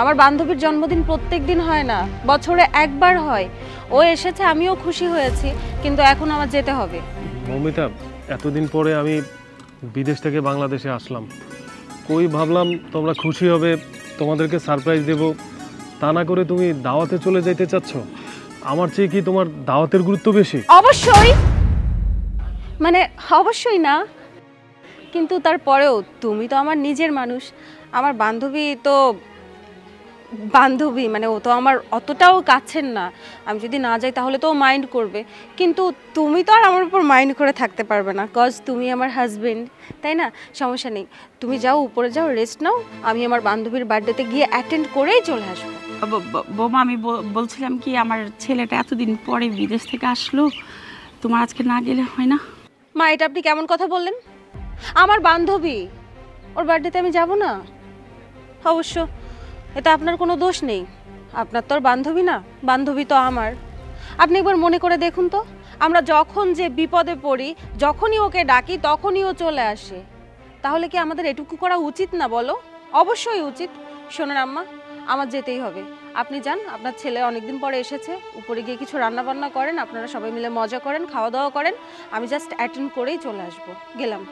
আমার বান্ধবীর জন্মদিন প্রত্যেকদিন হয় না, বছরে একবার হয়। ও এসেছে, আমিও খুশি হয়েছি, কিন্তু এখন আমার যেতে হবে। মৌমিতা, এতদিন পরে আমি বিদেশ থেকে বাংলাদেশে আসলাম, কই ভাবলাম তোমরা খুশি হবে, তোমাদেরকে সারপ্রাইজ দেব, তা না করে তুমি দাওয়াতে চলে যেতে চাচ্ছ। আমার চেয়ে কি তোমার দাওয়াতের গুরুত্ব বেশি? অবশ্যই, মানে অবশ্যই না, কিন্তু তারপরেও তুমি তো আমার নিজের মানুষ। আমার বান্ধবী তো বান্ধবী, মানে ও তো আমার অতটাও কাছের না। আমি যদি না যাই তাহলে তো ও মাইন্ড করবে, কিন্তু তুমি তো আর আমার উপর মাইন্ড করে থাকতে পারবে না, কজ তুমি আমার হাজবেন্ড, তাই না? সমস্যা নেই, তুমি যাও, উপরে যাও, রেস্ট নাও, আমি আমার বান্ধবীর বার্থডেতে গিয়ে অ্যাটেন্ড করেই চলে আসবো। বৌমা, আমি বলছিলাম কি, আমার ছেলেটা এতদিন পরে বিদেশ থেকে আসলো, তোমার আজকে না গেলে হয় না? মা, এটা আপনি কেমন কথা বললেন? আমার বান্ধবী, ওর বার্থডেতে আমি যাব না? অবশ্য এটা আপনার কোনো দোষ নেই, আপনার তো আর বান্ধবী না, বান্ধবী তো আমার। আপনি একবার মনে করে দেখুন তো, আমরা যখন যে বিপদে পড়ি, যখনই ওকে ডাকি তখনই ও চলে আসে। তাহলে কি আমাদের এটুকু করা উচিত না বলো? অবশ্যই উচিত। শোনেন আম্মা, আমার যেতেই হবে, আপনি যান, আপনার ছেলে অনেকদিন পরে এসেছে, উপরে গিয়ে কিছু রান্না বান্না করেন, আপনারা সবাই মিলে মজা করেন, খাওয়া দাওয়া করেন, আমি জাস্ট অ্যাটেন্ড করেই চলে আসবো। গেলাম।